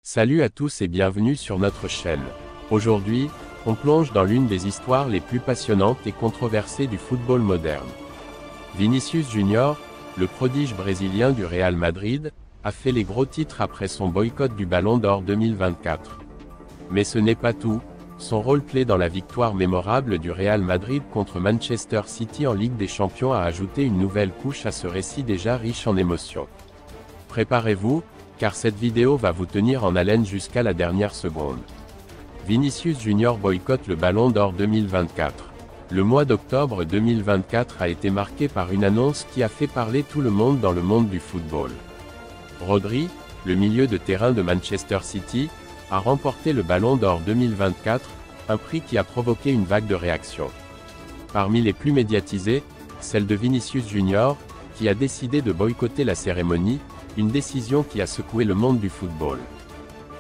Salut à tous et bienvenue sur notre chaîne. Aujourd'hui, on plonge dans l'une des histoires les plus passionnantes et controversées du football moderne. Vinicius Junior, le prodige brésilien du Real Madrid, a fait les gros titres après son boycott du Ballon d'Or 2024. Mais ce n'est pas tout, son rôle clé dans la victoire mémorable du Real Madrid contre Manchester City en Ligue des Champions a ajouté une nouvelle couche à ce récit déjà riche en émotions. Préparez-vous, car cette vidéo va vous tenir en haleine jusqu'à la dernière seconde. Vinicius Junior boycotte le Ballon d'Or 2024. Le mois d'octobre 2024 a été marqué par une annonce qui a fait parler tout le monde dans le monde du football. Rodri, le milieu de terrain de Manchester City, a remporté le Ballon d'Or 2024, un prix qui a provoqué une vague de réactions. Parmi les plus médiatisées, celle de Vinicius Junior, qui a décidé de boycotter la cérémonie, une décision qui a secoué le monde du football.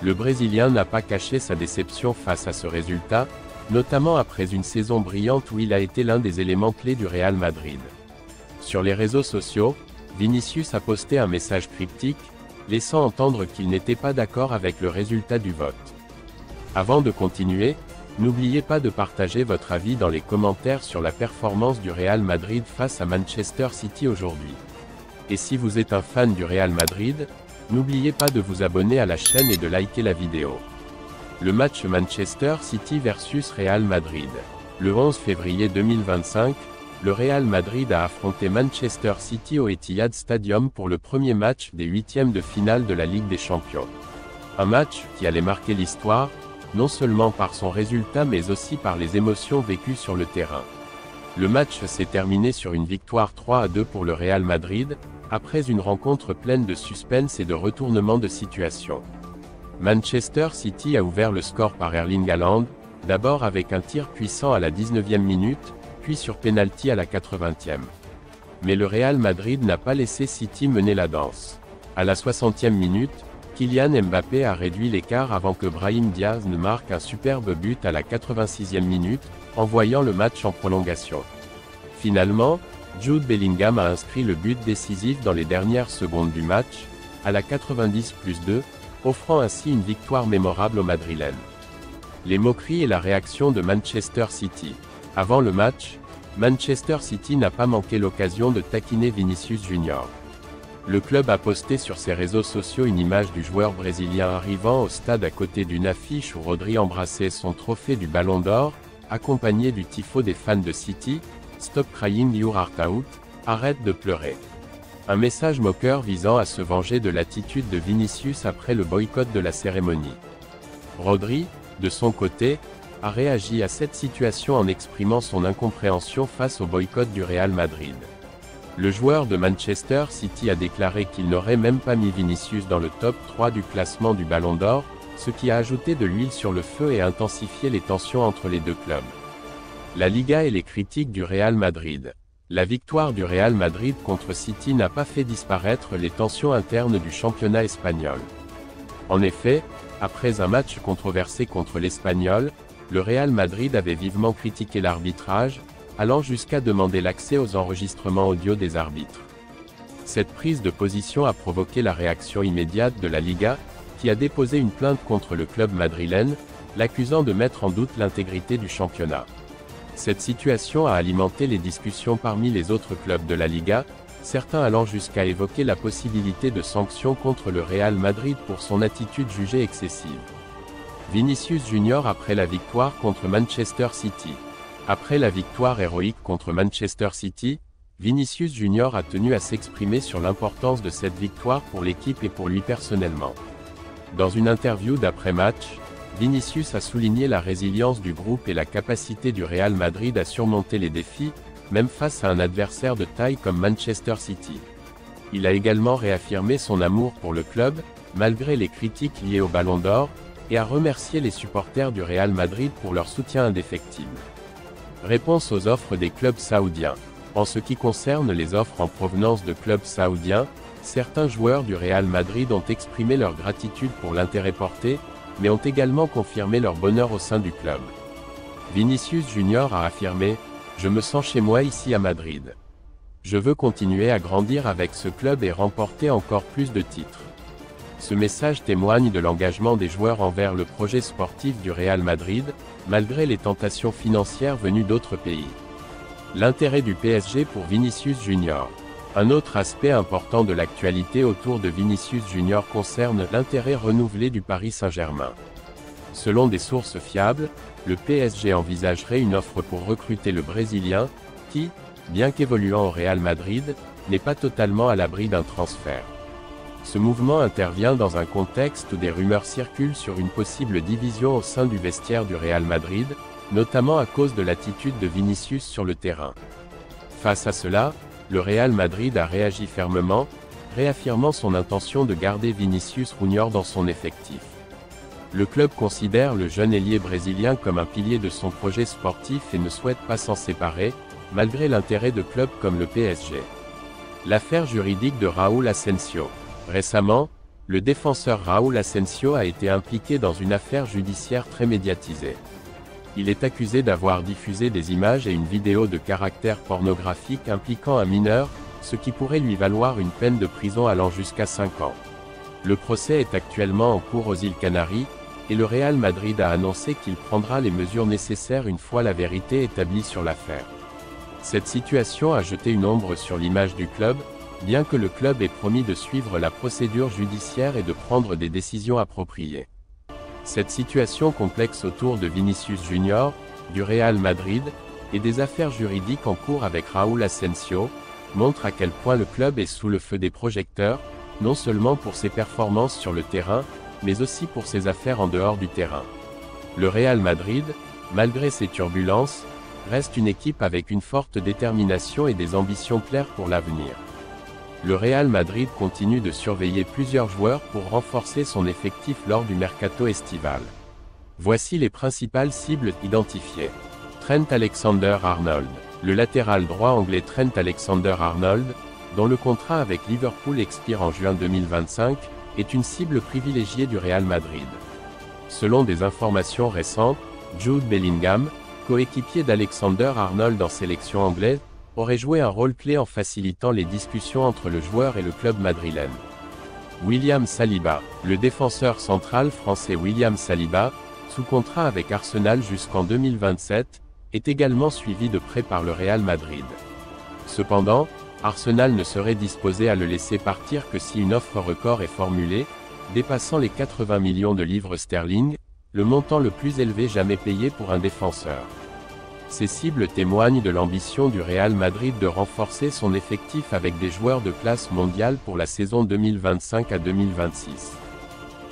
Le Brésilien n'a pas caché sa déception face à ce résultat, notamment après une saison brillante où il a été l'un des éléments clés du Real Madrid. Sur les réseaux sociaux, Vinicius a posté un message cryptique, laissant entendre qu'il n'était pas d'accord avec le résultat du vote. Avant de continuer, n'oubliez pas de partager votre avis dans les commentaires sur la performance du Real Madrid face à Manchester City aujourd'hui. Et si vous êtes un fan du Real Madrid, n'oubliez pas de vous abonner à la chaîne et de liker la vidéo. Le match Manchester City versus Real Madrid. Le 11 février 2025, le Real Madrid a affronté Manchester City au Etihad Stadium pour le premier match des huitièmes de finale de la Ligue des Champions. Un match qui allait marquer l'histoire, non seulement par son résultat mais aussi par les émotions vécues sur le terrain. Le match s'est terminé sur une victoire 3-2 pour le Real Madrid, après une rencontre pleine de suspense et de retournements de situation. Manchester City a ouvert le score par Erling Haaland, d'abord avec un tir puissant à la 19e minute, puis sur pénalty à la 80e. Mais le Real Madrid n'a pas laissé City mener la danse. À la 60e minute, Kylian Mbappé a réduit l'écart avant que Brahim Diaz ne marque un superbe but à la 86e minute, envoyant le match en prolongation. Finalement, Jude Bellingham a inscrit le but décisif dans les dernières secondes du match, à la 90+2, offrant ainsi une victoire mémorable aux Madrilènes. Les moqueries et la réaction de Manchester City. Avant le match, Manchester City n'a pas manqué l'occasion de taquiner Vinicius Junior. Le club a posté sur ses réseaux sociaux une image du joueur brésilien arrivant au stade à côté d'une affiche où Rodri embrassait son trophée du Ballon d'Or, accompagné du tifo des fans de City, Stop crying your heart out, arrête de pleurer. Un message moqueur visant à se venger de l'attitude de Vinicius après le boycott de la cérémonie. Rodri, de son côté, a réagi à cette situation en exprimant son incompréhension face au boycott du Real Madrid. Le joueur de Manchester City a déclaré qu'il n'aurait même pas mis Vinicius dans le top 3 du classement du Ballon d'Or, ce qui a ajouté de l'huile sur le feu et intensifié les tensions entre les deux clubs. La Liga et les critiques du Real Madrid. La victoire du Real Madrid contre City n'a pas fait disparaître les tensions internes du championnat espagnol. En effet, après un match controversé contre l'Espagnol, le Real Madrid avait vivement critiqué l'arbitrage, allant jusqu'à demander l'accès aux enregistrements audio des arbitres. Cette prise de position a provoqué la réaction immédiate de la Liga, qui a déposé une plainte contre le club madrilène, l'accusant de mettre en doute l'intégrité du championnat. Cette situation a alimenté les discussions parmi les autres clubs de la Liga, certains allant jusqu'à évoquer la possibilité de sanctions contre le Real Madrid pour son attitude jugée excessive. Vinicius Junior après la victoire contre Manchester City. Après la victoire héroïque contre Manchester City, Vinicius Junior a tenu à s'exprimer sur l'importance de cette victoire pour l'équipe et pour lui personnellement. Dans une interview d'après-match, Vinicius a souligné la résilience du groupe et la capacité du Real Madrid à surmonter les défis, même face à un adversaire de taille comme Manchester City. Il a également réaffirmé son amour pour le club, malgré les critiques liées au Ballon d'Or, et a remercié les supporters du Real Madrid pour leur soutien indéfectible. Réponse aux offres des clubs saoudiens. En ce qui concerne les offres en provenance de clubs saoudiens, certains joueurs du Real Madrid ont exprimé leur gratitude pour l'intérêt porté, mais ont également confirmé leur bonheur au sein du club. Vinicius Junior a affirmé « Je me sens chez moi ici à Madrid. Je veux continuer à grandir avec ce club et remporter encore plus de titres. » Ce message témoigne de l'engagement des joueurs envers le projet sportif du Real Madrid, malgré les tentations financières venues d'autres pays. L'intérêt du PSG pour Vinicius Junior. Un autre aspect important de l'actualité autour de Vinicius Junior concerne l'intérêt renouvelé du Paris Saint-Germain. Selon des sources fiables, le PSG envisagerait une offre pour recruter le Brésilien, qui, bien qu'évoluant au Real Madrid, n'est pas totalement à l'abri d'un transfert. Ce mouvement intervient dans un contexte où des rumeurs circulent sur une possible division au sein du vestiaire du Real Madrid, notamment à cause de l'attitude de Vinicius sur le terrain. Face à cela, le Real Madrid a réagi fermement, réaffirmant son intention de garder Vinicius Junior dans son effectif. Le club considère le jeune ailier brésilien comme un pilier de son projet sportif et ne souhaite pas s'en séparer, malgré l'intérêt de clubs comme le PSG. L'affaire juridique de Raúl Asensio. Récemment, le défenseur Raúl Asensio a été impliqué dans une affaire judiciaire très médiatisée. Il est accusé d'avoir diffusé des images et une vidéo de caractère pornographique impliquant un mineur, ce qui pourrait lui valoir une peine de prison allant jusqu'à 5 ans. Le procès est actuellement en cours aux îles Canaries, et le Real Madrid a annoncé qu'il prendra les mesures nécessaires une fois la vérité établie sur l'affaire. Cette situation a jeté une ombre sur l'image du club, bien que le club ait promis de suivre la procédure judiciaire et de prendre des décisions appropriées. Cette situation complexe autour de Vinicius Junior, du Real Madrid, et des affaires juridiques en cours avec Raúl Asensio, montre à quel point le club est sous le feu des projecteurs, non seulement pour ses performances sur le terrain, mais aussi pour ses affaires en dehors du terrain. Le Real Madrid, malgré ses turbulences, reste une équipe avec une forte détermination et des ambitions claires pour l'avenir. Le Real Madrid continue de surveiller plusieurs joueurs pour renforcer son effectif lors du mercato estival. Voici les principales cibles identifiées. Trent Alexander-Arnold. Le latéral droit anglais Trent Alexander-Arnold, dont le contrat avec Liverpool expire en juin 2025, est une cible privilégiée du Real Madrid. Selon des informations récentes, Jude Bellingham, coéquipier d'Alexander-Arnold en sélection anglaise, aurait joué un rôle clé en facilitant les discussions entre le joueur et le club madrilène. William Saliba. Le défenseur central français William Saliba, sous contrat avec Arsenal jusqu'en 2027, est également suivi de près par le Real Madrid. Cependant, Arsenal ne serait disposé à le laisser partir que si une offre record est formulée, dépassant les 80 millions de livres sterling, le montant le plus élevé jamais payé pour un défenseur. Ces cibles témoignent de l'ambition du Real Madrid de renforcer son effectif avec des joueurs de classe mondiale pour la saison 2025 à 2026.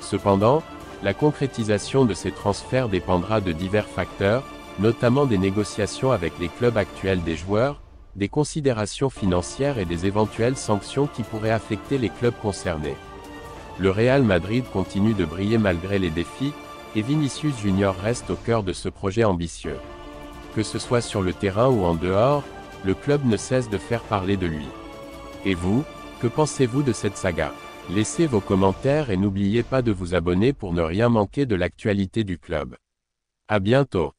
Cependant, la concrétisation de ces transferts dépendra de divers facteurs, notamment des négociations avec les clubs actuels des joueurs, des considérations financières et des éventuelles sanctions qui pourraient affecter les clubs concernés. Le Real Madrid continue de briller malgré les défis, et Vinicius Junior reste au cœur de ce projet ambitieux. Que ce soit sur le terrain ou en dehors, le club ne cesse de faire parler de lui. Et vous, que pensez-vous de cette saga? Laissez vos commentaires et n'oubliez pas de vous abonner pour ne rien manquer de l'actualité du club. À bientôt.